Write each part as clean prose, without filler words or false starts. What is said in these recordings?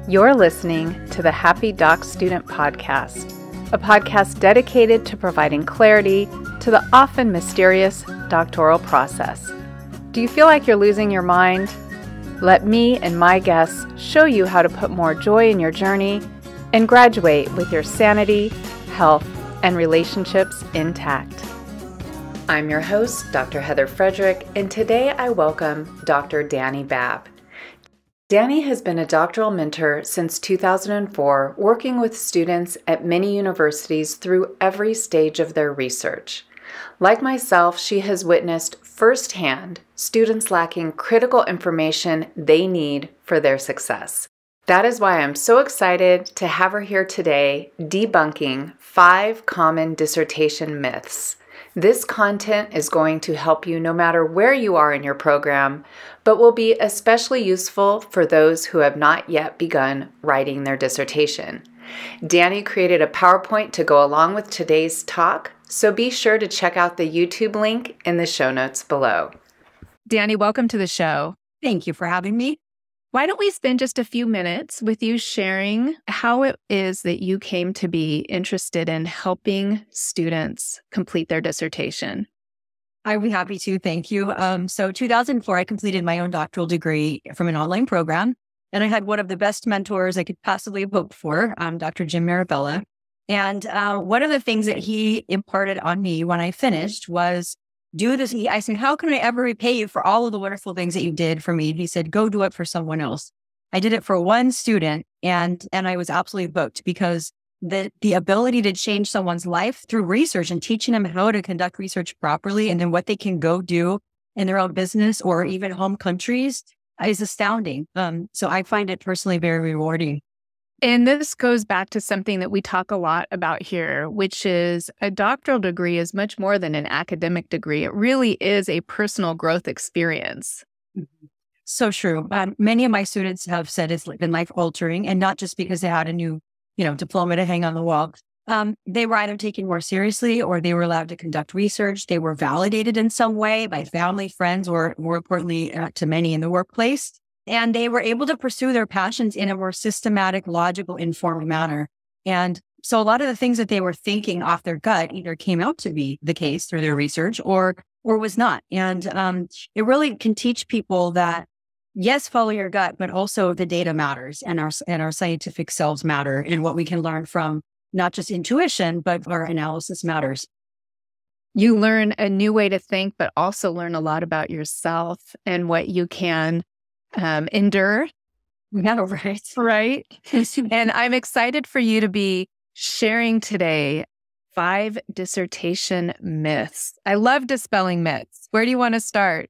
You're listening to the Happy Doc Student Podcast, a podcast dedicated to providing clarity to the often mysterious doctoral process. Do you feel like you're losing your mind? Let me and my guests show you how to put more joy in your journey and graduate with your sanity, health, and relationships intact. I'm your host, Dr. Heather Frederick, and today I welcome Dr. Dani Babb. Dani has been a doctoral mentor since 2004, working with students at many universities through every stage of their research. Like myself, she has witnessed firsthand students lacking critical information they need for their success. That is why I'm so excited to have her here today, debunking 5 common dissertation myths. This content is going to help you no matter where you are in your program, but will be especially useful for those who have not yet begun writing their dissertation. Dani created a PowerPoint to go along with today's talk, so be sure to check out the YouTube link in the show notes below. Dani, welcome to the show. Thank you for having me. Why don't we spend just a few minutes with you sharing how it is that you came to be interested in helping students complete their dissertation? I'd be happy to. Thank you. So 2004, I completed my own doctoral degree from an online program, and I had one of the best mentors I could possibly have hoped for, Dr. Jim Marabella. And one of the things that he imparted on me when I finished was, do this. I said, how can I ever repay you for all of the wonderful things that you did for me? He said, go do it for someone else. I did it for one student, and I was absolutely hooked because the ability to change someone's life through research and teaching them how to conduct research properly and then what they can go do in their own business or even home countries is astounding. So I find it personally very rewarding. And this goes back to something that we talk a lot about here, which is a doctoral degree is much more than an academic degree. It really is a personal growth experience. So true. Many of my students have said it's been life altering, and not just because they had a new, diploma to hang on the wall. They were either taken more seriously or they were allowed to conduct research. They were validated in some way by family, friends, or more importantly, to many in the workplace. And they were able to pursue their passions in a more systematic, logical, informed manner. And so a lot of the things that they were thinking off their gut either came out to be the case through their research or was not. And it really can teach people that, yes, follow your gut, but also the data matters and our scientific selves matter, and what we can learn from not just intuition, but our analysis matters. You learn a new way to think, but also learn a lot about yourself and what you can endure. Yeah, right. Right. And I'm excited for you to be sharing today 5 dissertation myths. I love dispelling myths. Where do you want to start?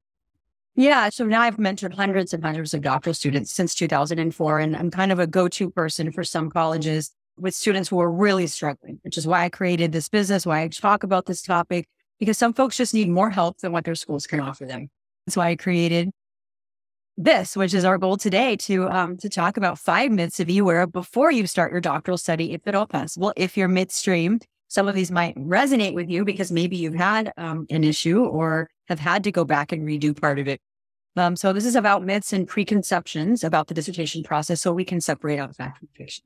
Yeah. So now I've mentored hundreds and hundreds of doctoral students since 2004, and I'm kind of a go-to person for some colleges with students who are really struggling, which is why I created this business, why I talk about this topic, because some folks just need more help than what their schools can offer them. That's why I created this, which is our goal today, to talk about 5 myths to be aware of before you start your doctoral study, if at all possible. If you're midstream, some of these might resonate with you because maybe you've had an issue or have had to go back and redo part of it. So this is about myths and preconceptions about the dissertation process, so we can separate out fact from fiction.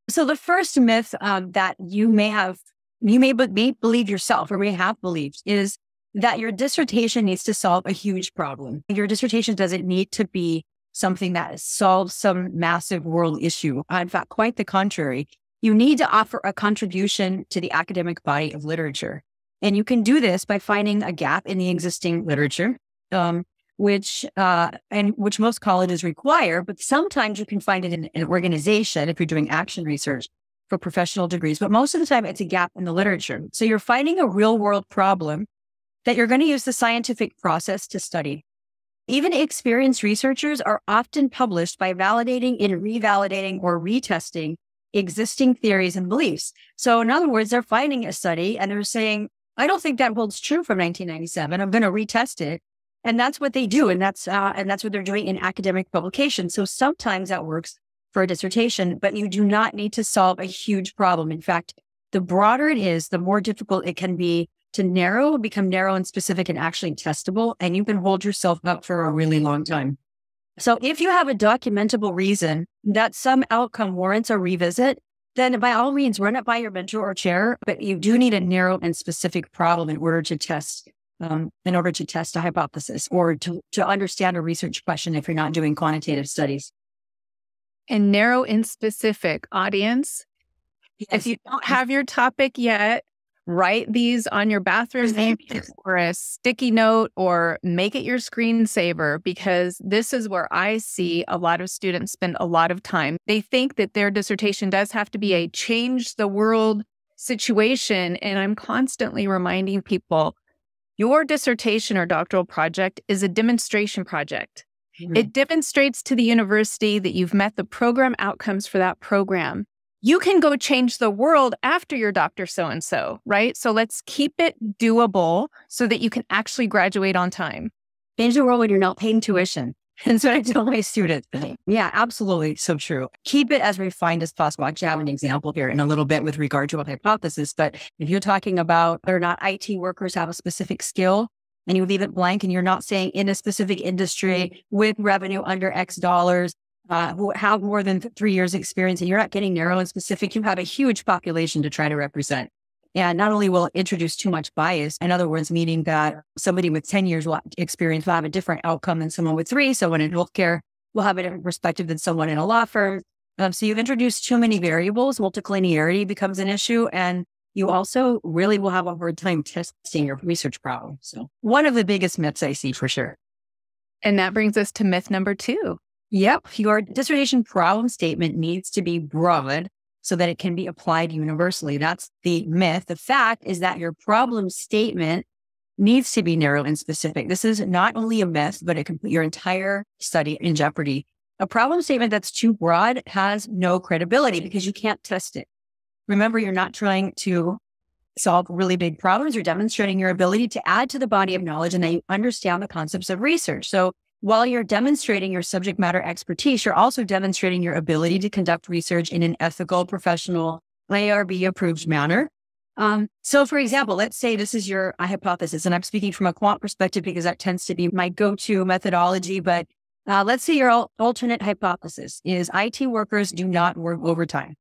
So the first myth that you may believe yourself or may have believed is that your dissertation needs to solve a huge problem. Your dissertation doesn't need to be something that solves some massive world issue. In fact, quite the contrary. You need to offer a contribution to the academic body of literature. And you can do this by finding a gap in the existing literature, which most colleges require, but sometimes you can find it in an organization if you're doing action research for professional degrees. But most of the time, it's a gap in the literature. So you're finding a real world problem that you're going to use the scientific process to study. Even experienced researchers are often published by validating and revalidating or retesting existing theories and beliefs. So in other words, they're finding a study and they're saying, I don't think that holds true from 1997. I'm going to retest it. And that's what they do. And that's what they're doing in academic publications. So sometimes that works for a dissertation, but you do not need to solve a huge problem. In fact, the broader it is, the more difficult it can be to narrow, become narrow and specific and actually testable, and you can hold yourself up for a really long time. So if you have a documentable reason that some outcome warrants a revisit, then by all means, run it by your mentor or chair, but you do need a narrow and specific problem in order to test a hypothesis or to understand a research question if you're not doing quantitative studies. And narrow and specific, audience. Yes. If you don't have your topic yet, write these on your bathroom name or a sticky note or make it your screensaver, because this is where I see a lot of students spend a lot of time. They think that their dissertation does have to be a change the world situation. And I'm constantly reminding people, your dissertation or doctoral project is a demonstration project. Mm-hmm. It demonstrates to the university that you've met the program outcomes for that program. You can go change the world after your Dr. So-and-so, right? So let's keep it doable so that you can actually graduate on time. Change the world when you're not paying tuition. That's what I tell my students. Yeah, absolutely. So true. Keep it as refined as possible. I actually have an example here in a little bit with regard to a hypothesis. But if you're talking about whether or not IT workers have a specific skill and you leave it blank and you're not saying in a specific industry with revenue under X dollars, who have more than 3 years experience, and you're not getting narrow and specific, you have a huge population to try to represent. And not only will it introduce too much bias, in other words, meaning that somebody with 10 years experience will have a different outcome than someone with 3. Someone in healthcare will have a different perspective than someone in a law firm. So you've introduced too many variables, multicollinearity becomes an issue, and you also really will have a hard time testing your research problem. So one of the biggest myths I see for sure. And that brings us to myth number 2. Yep. Your dissertation problem statement needs to be broad so that it can be applied universally. That's the myth. The fact is that your problem statement needs to be narrow and specific. This is not only a myth, but it can put your entire study in jeopardy. A problem statement that's too broad has no credibility because you can't test it. Remember, you're not trying to solve really big problems. You're demonstrating your ability to add to the body of knowledge and that you understand the concepts of research. So while you're demonstrating your subject matter expertise, you're also demonstrating your ability to conduct research in an ethical, professional, IRB-approved manner. So for example, let's say this is your hypothesis, and I'm speaking from a quant perspective because that tends to be my go-to methodology, but let's say your alternate hypothesis is IT workers do not work overtime.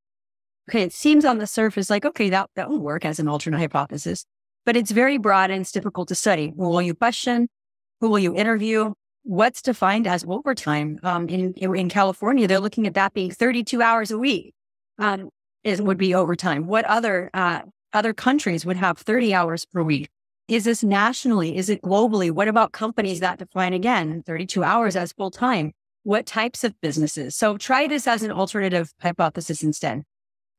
Okay, it seems on the surface like, okay, that will work as an alternate hypothesis, but it's very broad and it's difficult to study. Who will you question? Who will you interview? What's defined as overtime? In California, they're looking at that being 32 hours a week would be overtime. What other countries would have 30 hours per week? Is this nationally? Is it globally? What about companies that define, again, 32 hours as full time? What types of businesses? So try this as an alternative hypothesis instead.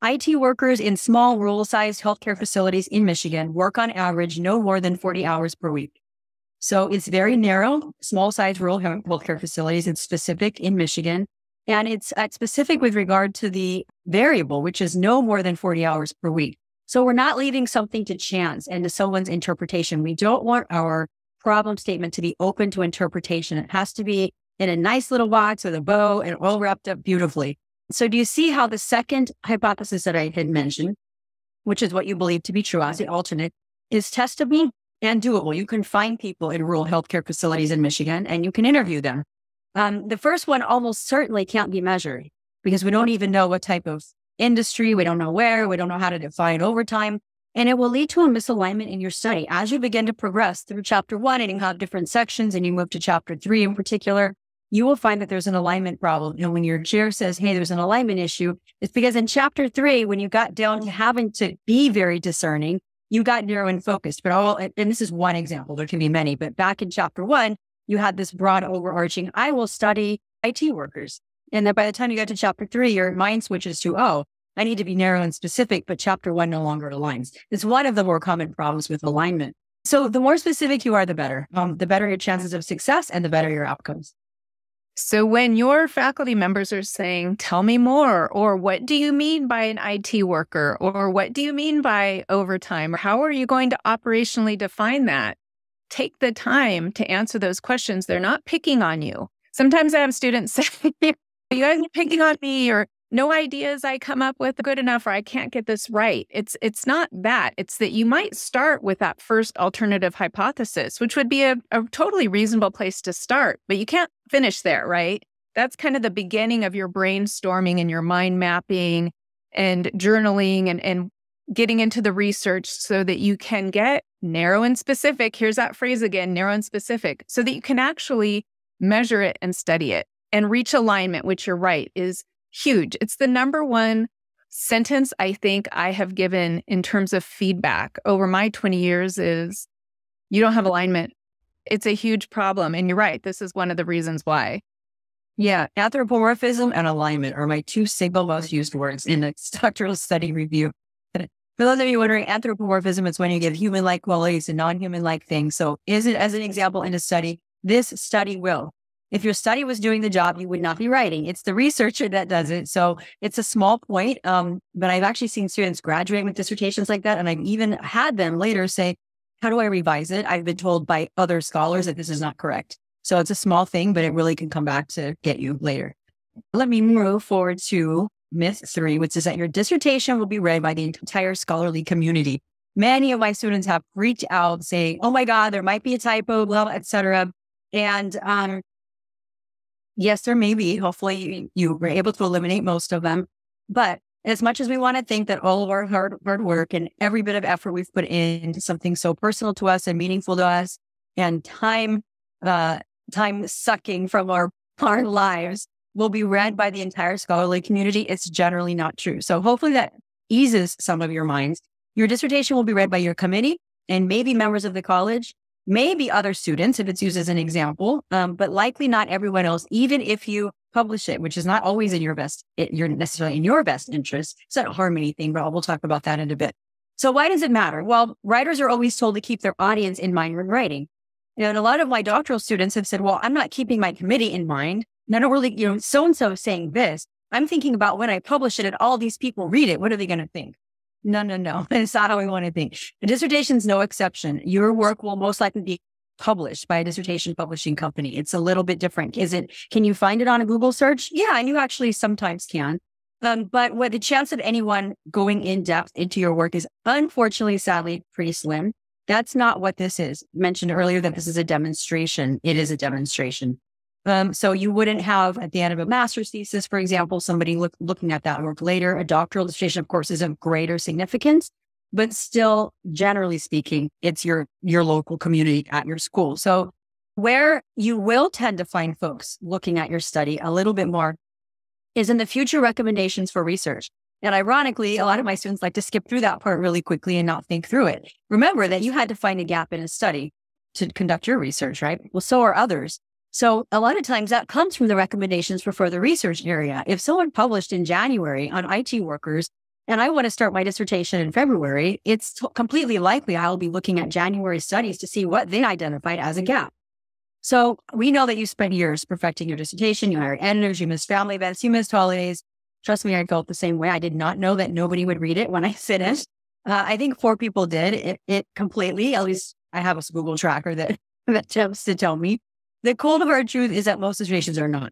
IT workers in small rural-sized healthcare facilities in Michigan work on average no more than 40 hours per week. So it's very narrow, small size rural healthcare facilities. It's specific in Michigan, and it's specific with regard to the variable, which is no more than 40 hours per week. So we're not leaving something to chance and to someone's interpretation. We don't want our problem statement to be open to interpretation. It has to be in a nice little box with a bow and all wrapped up beautifully. So do you see how the second hypothesis that I had mentioned, which is what you believe to be true as the alternate, is testable and doable? You can find people in rural healthcare facilities in Michigan and you can interview them. The first one almost certainly can't be measured because we don't even know what type of industry, we don't know where, we don't know how to define overtime. And it will lead to a misalignment in your study. As you begin to progress through chapter 1 and you have different sections and you move to chapter 3 in particular, you will find that there's an alignment problem. And when your chair says, hey, there's an alignment issue, it's because in chapter 3, when you got down to having to be very discerning, you got narrow and focused. But and this is one example, there can be many, but back in chapter 1, you had this broad overarching, I will study IT workers. And then by the time you get to chapter 3, your mind switches to, oh, I need to be narrow and specific, but chapter 1 no longer aligns. It's one of the more common problems with alignment. So the more specific you are, the better. The better your chances of success and the better your outcomes. So when your faculty members are saying, tell me more, or what do you mean by an IT worker, or what do you mean by overtime, or how are you going to operationally define that? Take the time to answer those questions. They're not picking on you. Sometimes I have students say, you guys are picking on me, or no ideas I come up with are good enough, or I can't get this right. It's not that. It's that you might start with that first alternative hypothesis, which would be a totally reasonable place to start, but you can't finish there, right? That's kind of the beginning of your brainstorming and your mind mapping and journaling and getting into the research so that you can get narrow and specific. Here's that phrase again, narrow and specific, so that you can actually measure it and study it and reach alignment, which you're right, is huge. It's the number one sentence I think I have given in terms of feedback over my 20 years is, you don't have alignment. It's a huge problem. And you're right. This is one of the reasons why. Yeah, anthropomorphism and alignment are my two single most used words in a doctoral study review. For those of you wondering, anthropomorphism is when you give human-like qualities to non-human-like things. So is it, as an example in a study, this study will. If your study was doing the job, you would not be writing. It's the researcher that does it. So it's a small point, but I've actually seen students graduate with dissertations like that. And I've even had them later say, how do I revise it? I've been told by other scholars that this is not correct. So it's a small thing, but it really can come back to get you later. Let me move forward to myth 3, which is that your dissertation will be read by the entire scholarly community. Many of my students have freaked out saying, oh my God, there might be a typo, blah, blah, et cetera. And yes, there may be. Hopefully you were able to eliminate most of them. But as much as we want to think that all of our hard work and every bit of effort we've put into something so personal to us and meaningful to us and time sucking from our lives will be read by the entire scholarly community, it's generally not true. So hopefully that eases some of your minds. Your dissertation will be read by your committee and maybe members of the college, maybe other students if it's used as an example, but likely not everyone else, even if you publish it, which is not always in your best, you're necessarily in your best interest. It's not harm anything, but we'll talk about that in a bit. So why does it matter? Well, writers are always told to keep their audience in mind when writing. And a lot of my doctoral students have said, well, I'm not keeping my committee in mind. And I don't really, so-and-so saying this. I'm thinking about when I publish it and all these people read it, what are they going to think? No. It's not how we want to think. A dissertation is no exception. Your work will most likely be published by a dissertation publishing company. It's a little bit different. Can you find it on a Google search? Yeah, and you actually sometimes can. But what the chance of anyone going in depth into your work is unfortunately, sadly, pretty slim. That's not what this is. I mentioned earlier that this is a demonstration. It is a demonstration. So you wouldn't have at the end of a master's thesis, for example, somebody looking at that work later. A doctoral dissertation, of course, is of greater significance, but still, generally speaking, it's your local community at your school. So where you will tend to find folks looking at your study a little bit more is in the future recommendations for research. And ironically, a lot of my students like to skip through that part really quickly and not think through it. Remember that you had to find a gap in a study to conduct your research, right? Well, so are others. So a lot of times that comes from the recommendations for further research area. If someone published in January on IT workers, and I want to start my dissertation in February, it's completely likely I'll be looking at January studies to see what they identified as a gap. So we know that you spent years perfecting your dissertation. You hired editors, you missed family events, you missed holidays. Trust me, I felt the same way. I did not know that nobody would read it when I finished. I think 4 people did it completely. At least I have a Google tracker that attempts to tell me. The cold hard truth is that most dissertations are not.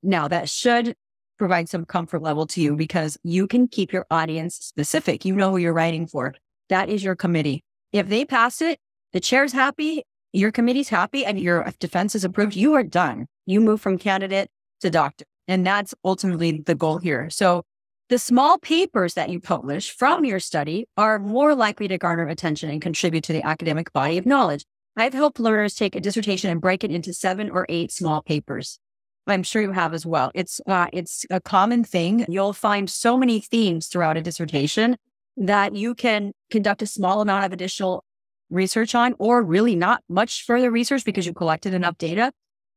Now, that should provide some comfort level to you because you can keep your audience specific. You know who you're writing for. That is your committee. If they pass it, the chair's happy, your committee's happy, and your defense is approved, you are done. You move from candidate to doctor. And that's ultimately the goal here. So the small papers that you publish from your study are more likely to garner attention and contribute to the academic body of knowledge. I've helped learners take a dissertation and break it into 7 or 8 small papers. I'm sure you have as well. It's a common thing. You'll find so many themes throughout a dissertation that you can conduct a small amount of additional research on, or really not much further research because you collected enough data.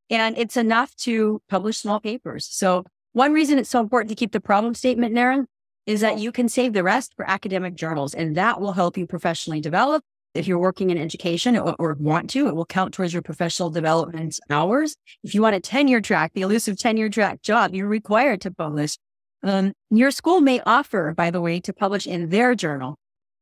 And it's enough to publish small papers. So one reason it's so important to keep the problem statement narrow is that you can save the rest for academic journals, and that will help you professionally develop. If you're working in education or want to, it will count towards your professional development hours. If you want a tenure track, the elusive tenure track job, you're required to publish. Your school may offer, by the way, to publish in their journal.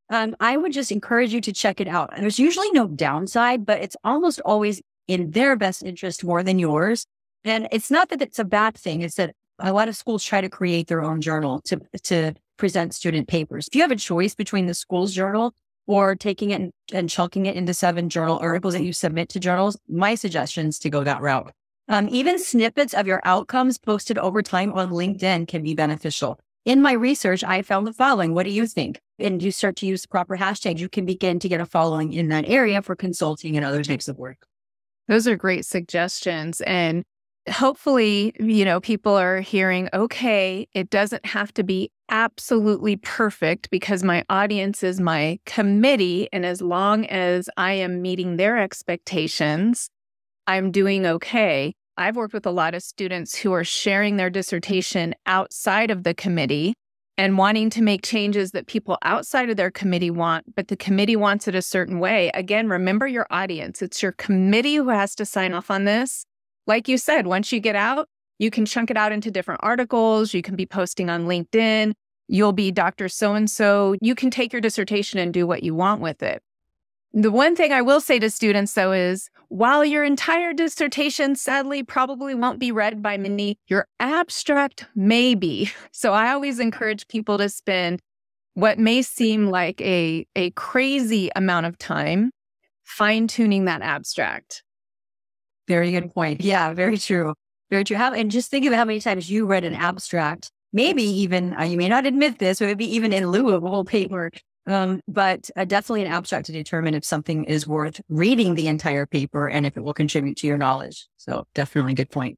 I would just encourage you to check it out. There's usually no downside, but it's almost always in their best interest more than yours. And it's not that it's a bad thing. It's that a lot of schools try to create their own journal to present student papers. If you have a choice between the school's journal or taking it and chunking it into 7 journal articles that you submit to journals, my suggestion is to go that route. Even snippets of your outcomes posted over time on LinkedIn can be beneficial. In my research, I found the following. What do you think? And you start to use the proper hashtags, you can begin to get a following in that area for consulting and other types of work. Those are great suggestions. And hopefully, people are hearing, okay, it doesn't have to be absolutely perfect because my audience is my committee. And as long as I am meeting their expectations, I'm doing okay. I've worked with a lot of students who are sharing their dissertation outside of the committee and wanting to make changes that people outside of their committee want, but the committee wants it a certain way. Again, remember your audience. It's your committee who has to sign off on this. Like you said, once you get out, you can chunk it out into different articles. You can be posting on LinkedIn. You'll be Dr. So-and-so. You can take your dissertation and do what you want with it. The one thing I will say to students, though, is while your entire dissertation sadly probably won't be read by many, your abstract may be. So I always encourage people to spend what may seem like a crazy amount of time fine-tuning that abstract. Very good point. Yeah, very true. Very true. And just think of how many times you read an abstract, maybe even, you may not admit this, or maybe even in lieu of a whole paper. But definitely an abstract to determine if something is worth reading the entire paper and if it will contribute to your knowledge. So definitely a good point.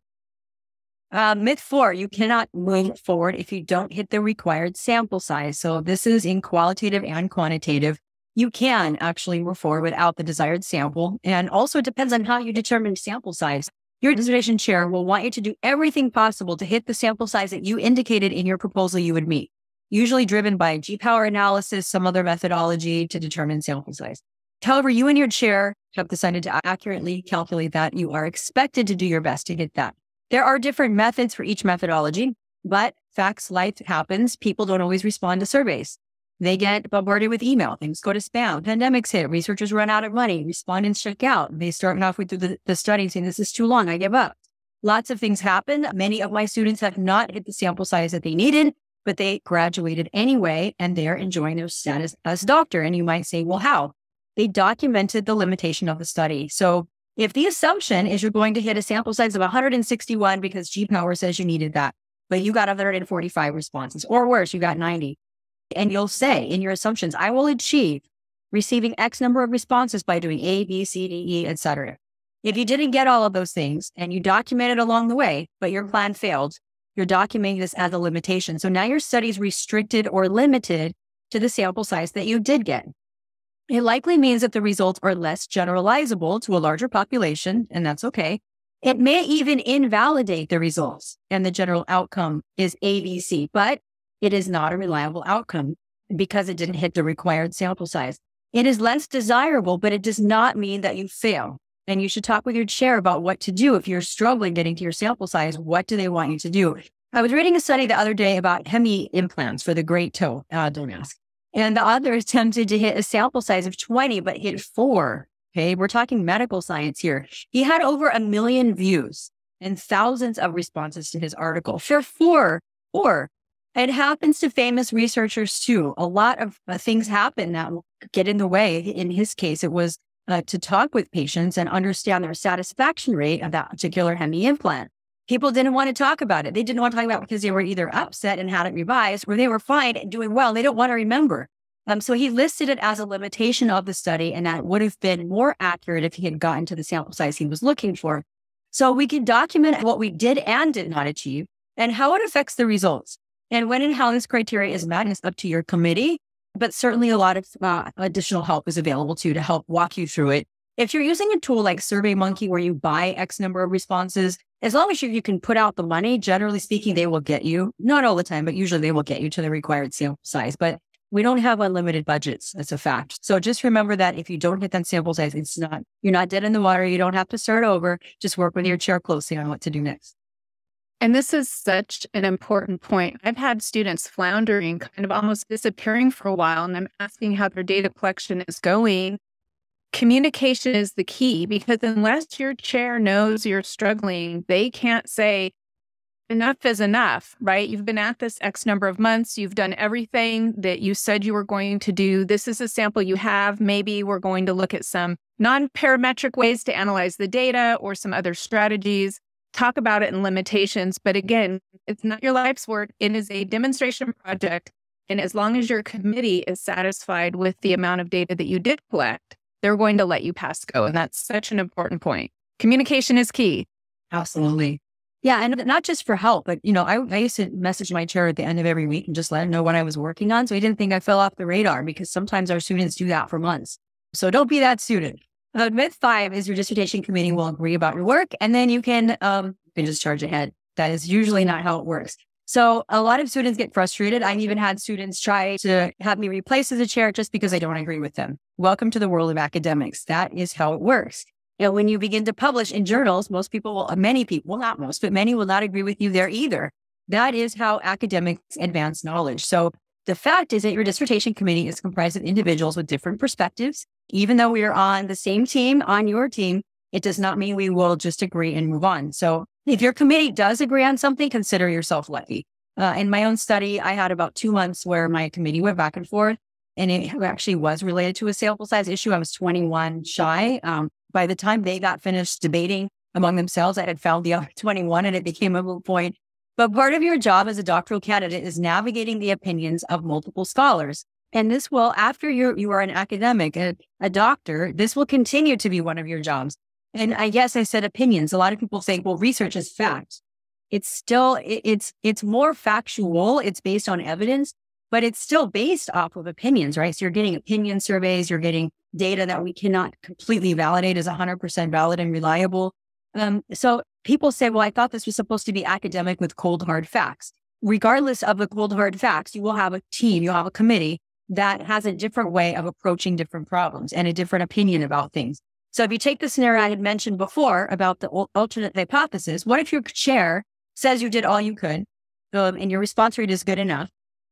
Myth 4, you cannot move forward if you don't hit the required sample size. So this is in qualitative and quantitative. You can actually move forward without the desired sample. And also it depends on how you determine sample size. Your dissertation chair will want you to do everything possible to hit the sample size that you indicated in your proposal you would meet. Usually driven by G-power analysis, some other methodology to determine sample size. However, you and your chair have decided to accurately calculate that. You are expected to do your best to hit that. There are different methods for each methodology, but facts, life happens. People don't always respond to surveys. They get bombarded with email. Things go to spam. Pandemics hit. Researchers run out of money. Respondents check out. They start halfway through the study saying, this is too long. I give up. Lots of things happen. Many of my students have not hit the sample size that they needed, but they graduated anyway, and they're enjoying their status as doctor. And you might say, well, how? They documented the limitation of the study. So if the assumption is you're going to hit a sample size of 161 because G-Power says you needed that, but you got 145 responses, or worse, you got 90. And you'll say in your assumptions, I will achieve receiving X number of responses by doing A, B, C, D, E, etc. If you didn't get all of those things and you documented along the way, but your plan failed, you're documenting this as a limitation. So now your study is restricted or limited to the sample size that you did get. It likely means that the results are less generalizable to a larger population, and that's okay. It may even invalidate the results, and the general outcome is ABC, but it is not a reliable outcome because it didn't hit the required sample size. It is less desirable, but it does not mean that you fail. And you should talk with your chair about what to do if you're struggling getting to your sample size. What do they want you to do? I was reading a study the other day about hemi implants for the great toe, don't ask. And the author attempted to hit a sample size of 20, but hit 4. Okay, we're talking medical science here. He had over 1 million views and thousands of responses to his article. For 4. It happens to famous researchers too. A lot of things happen that get in the way. In his case, it was to talk with patients and understand their satisfaction rate of that particular hemi implant. People didn't want to talk about it. They didn't want to talk about it because they were either upset and had it revised, or they were fine and doing well. They don't want to remember. So he listed it as a limitation of the study, and that would have been more accurate if he had gotten to the sample size he was looking for. So we can document what we did and did not achieve and how it affects the results. And when and how this criteria is met is up to your committee, but certainly a lot of additional help is available to help walk you through it. If you're using a tool like SurveyMonkey where you buy X number of responses, as long as you can put out the money, generally speaking, they will get you, not all the time, but usually they will get you to the required sample size. But we don't have unlimited budgets. That's a fact. So just remember that if you don't hit that sample size, you're not dead in the water. You don't have to start over. Just work with your chair closely on what to do next. And this is such an important point. I've had students floundering, kind of almost disappearing for a while, and I'm asking how their data collection is going. Communication is the key, because unless your chair knows you're struggling, they can't say, enough is enough, right? You've been at this X number of months. You've done everything that you said you were going to do. This is a sample you have. Maybe we're going to look at some non-parametric ways to analyze the data or some other strategies, talk about it in limitations. But again, it's not your life's work. It is a demonstration project. And as long as your committee is satisfied with the amount of data that you did collect, they're going to let you pass go. And that's such an important point. Communication is key. Absolutely. Yeah. And not just for help, but, I used to message my chair at the end of every week and just let him know what I was working on. So he didn't think I fell off the radar, because sometimes our students do that for months. So don't be that student. Myth 5 is your dissertation committee will agree about your work, and then you can just charge ahead. That is usually not how it works. So a lot of students get frustrated. I've even had students try to have me replace as a chair just because I don't agree with them. Welcome to the world of academics. That is how it works. When you begin to publish in journals, many people, not most, but many will not agree with you there either. That is how academics advance knowledge. So the fact is that your dissertation committee is comprised of individuals with different perspectives. Even though we are on the same team, on your team, it does not mean we will just agree and move on. So if your committee does agree on something, consider yourself lucky. In my own study, I had about 2 months where my committee went back and forth, and it actually was related to a sample size issue. I was 21 shy. By the time they got finished debating among themselves, I had found the other 21 and it became a moot point. But part of your job as a doctoral candidate is navigating the opinions of multiple scholars. And this will, after you are an academic, a doctor, this will continue to be one of your jobs. And I guess I said opinions. A lot of people say, well, research is fact. It's still, it's more factual. It's based on evidence, but it's still based off of opinions, right? So you're getting opinion surveys, you're getting data that we cannot completely validate as 100% valid and reliable. So people say, well, I thought this was supposed to be academic with cold, hard facts. Regardless of the cold, hard facts, you will have a team, you'll have a committee that has a different way of approaching different problems and a different opinion about things. So if you take the scenario I had mentioned before about the alternate hypothesis, what if your chair says you did all you could and your response rate is good enough,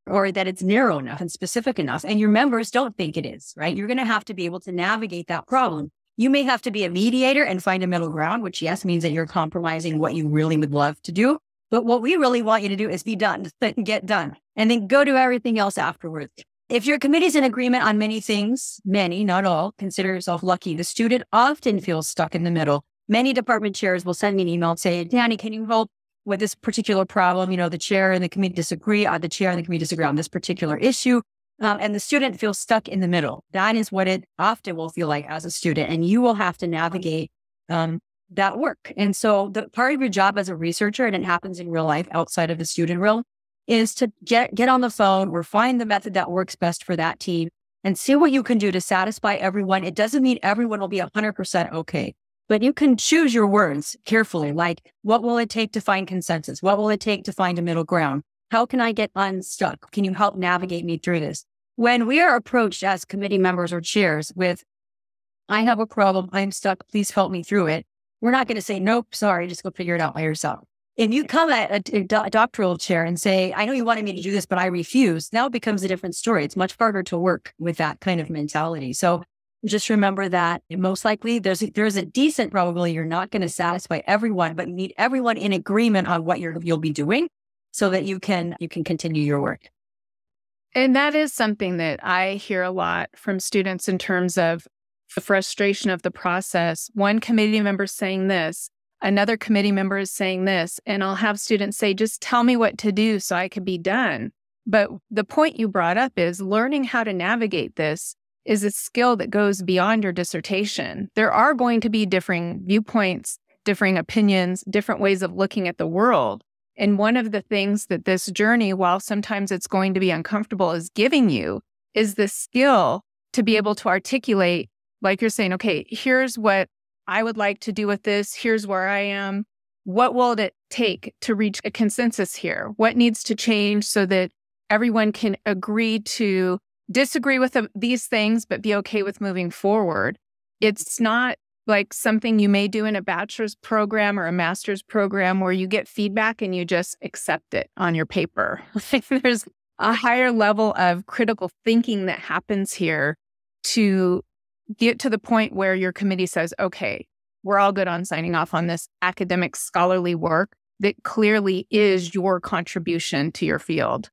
or that it's narrow enough and specific enough, and your members don't think it is, right? You're going to have to be able to navigate that problem. You may have to be a mediator and find a middle ground, which yes, means that you're compromising what you really would love to do. But what we really want you to do is be done, get done, and then go do everything else afterwards. If your committee's in agreement on many things, many, not all, consider yourself lucky. The student often feels stuck in the middle. Many department chairs will send me an email and say, Dani, can you help with this particular problem? The chair and the committee disagree, the chair and the committee disagree on this particular issue. And the student feels stuck in the middle. That is what it often will feel like as a student. And you will have to navigate that work. And so the part of your job as a researcher, and it happens in real life outside of the student realm, is to get on the phone or find the method that works best for that team and see what you can do to satisfy everyone. It doesn't mean everyone will be 100% okay, but you can choose your words carefully. Like, what will it take to find consensus? What will it take to find a middle ground? How can I get unstuck? Can you help navigate me through this? When we are approached as committee members or chairs with, I have a problem, I'm stuck, please help me through it, we're not going to say, nope, sorry, just go figure it out by yourself. If you come at a doctoral chair and say, I know you wanted me to do this, but I refuse, now it becomes a different story. It's much harder to work with that kind of mentality. So just remember that most likely there's a decent probability you're not going to satisfy everyone, but you need everyone in agreement on what you'll be doing so that you can continue your work. And that is something that I hear a lot from students in terms of the frustration of the process. One committee member saying this, another committee member is saying this, and I'll have students say, just tell me what to do so I can be done. But the point you brought up is learning how to navigate this is a skill that goes beyond your dissertation. There are going to be differing viewpoints, differing opinions, different ways of looking at the world. And one of the things that this journey, while sometimes it's going to be uncomfortable, is giving you is the skill to be able to articulate, like you're saying, okay, here's what I would like to do with this. Here's where I am. What will it take to reach a consensus here? What needs to change so that everyone can agree to disagree with these things, but be okay with moving forward? It's not like something you may do in a bachelor's program or a master's program where you get feedback and you just accept it on your paper. There's a higher level of critical thinking that happens here to get to the point where your committee says, okay, we're all good on signing off on this academic scholarly work, that clearly is your contribution to your field.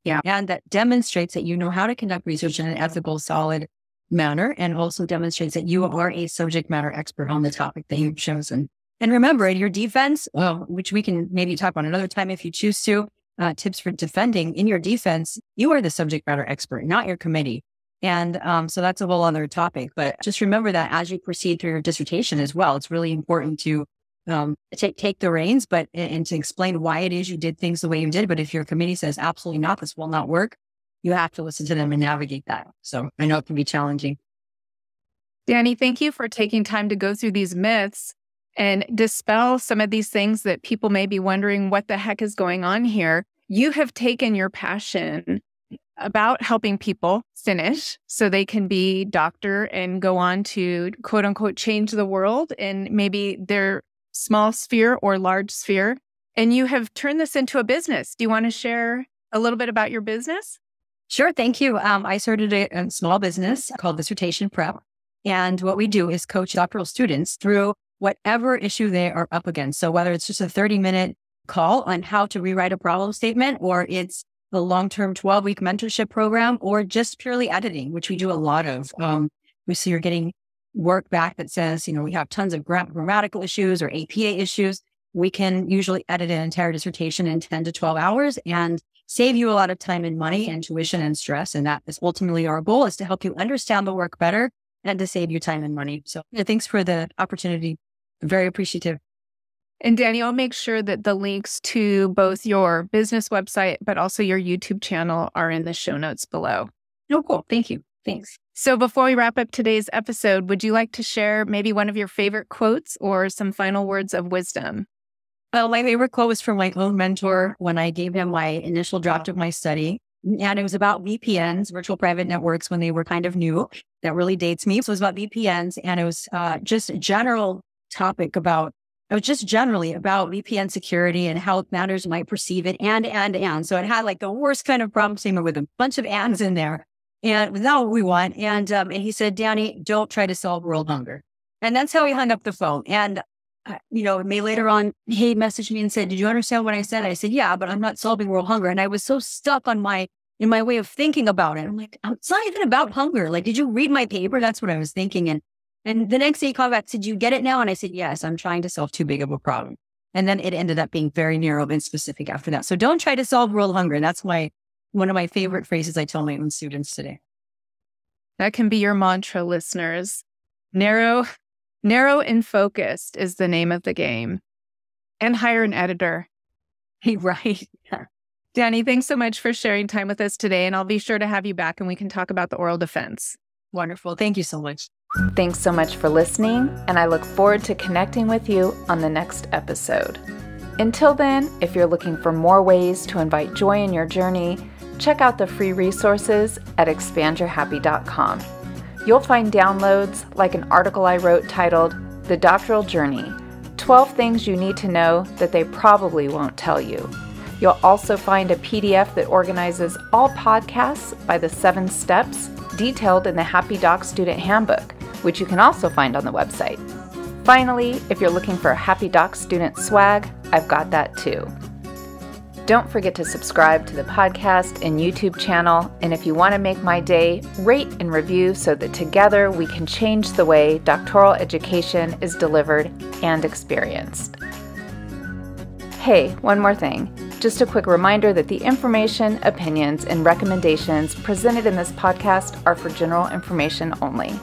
Yeah. And that demonstrates that you know how to conduct research in an ethical, solid manner, and also demonstrates that you are a subject matter expert on the topic that you've chosen. And remember, in your defense, which we can maybe talk about another time if you choose to, tips for defending, in your defense, you are the subject matter expert, not your committee. And so that's a whole other topic. But just remember that as you proceed through your dissertation as well, it's really important to take the reins, and to explain why it is you did things the way you did. But if your committee says absolutely not, this will not work, you have to listen to them and navigate that. So I know it can be challenging. Dani, thank you for taking time to go through these myths and dispel some of these things that people may be wondering what the heck is going on here. You have taken your passion about helping people finish so they can be doctor and go on to quote unquote change the world in maybe their small sphere or large sphere. And you have turned this into a business. Do you want to share a little bit about your business? Sure. Thank you. I started a small business called Dissertation Prep. And what we do is coach doctoral students through whatever issue they are up against. So whether it's just a 30-minute call on how to rewrite a problem statement, or it's a long-term 12-week mentorship program, or just purely editing, which we do a lot of. We see you're getting work back that says, we have tons of grammatical issues or APA issues. We can usually edit an entire dissertation in 10 to 12 hours and save you a lot of time and money and tuition and stress. And that is ultimately our goal, is to help you understand the work better and to save you time and money. So thanks for the opportunity. I'm very appreciative. And Dani, I'll make sure that the links to both your business website, but also your YouTube channel are in the show notes below. Oh, cool. Thank you. Thanks. So before we wrap up today's episode, would you like to share maybe one of your favorite quotes or some final words of wisdom? Well, my favorite quote was from my own mentor when I gave him my initial draft of my study. And it was about VPNs, virtual private networks, when they were kind of new. That really dates me. So it was about VPNs. And it was just a general topic about VPN security and how managers might perceive it, and. So it had like the worst kind of problem statement with a bunch of ands in there. And it was not what we want. And he said, Dani, don't try to solve world hunger. And that's how he hung up the phone. And, May later on, he messaged me and said, did you understand what I said? I said, yeah, but I'm not solving world hunger. And I was so stuck in my way of thinking about it. I'm like, it's not even about hunger. Like, did you read my paper? That's what I was thinking. And the next day he called back, said, you get it now? And I said, yes, I'm trying to solve too big of a problem. And then it ended up being very narrow and specific after that. So don't try to solve world hunger. And that's one of my favorite phrases I tell my own students today. That can be your mantra, listeners. Narrow and focused is the name of the game. And hire an editor. Right. Yeah. Dani, thanks so much for sharing time with us today. And I'll be sure to have you back and we can talk about the oral defense. Wonderful. Thank you so much. Thanks so much for listening, and I look forward to connecting with you on the next episode. Until then, if you're looking for more ways to invite joy in your journey, check out the free resources at expandyourhappy.com. You'll find downloads like an article I wrote titled The Doctoral Journey, 12 Things You Need to Know That They Probably Won't Tell You. You'll also find a PDF that organizes all podcasts by the 7 steps detailed in the Happy Doc Student Handbook, which you can also find on the website. Finally, if you're looking for Happy Doc Student swag, I've got that too. Don't forget to subscribe to the podcast and YouTube channel, and if you want to make my day, rate and review so that together we can change the way doctoral education is delivered and experienced. Hey, one more thing. Just a quick reminder that the information, opinions, and recommendations presented in this podcast are for general information only.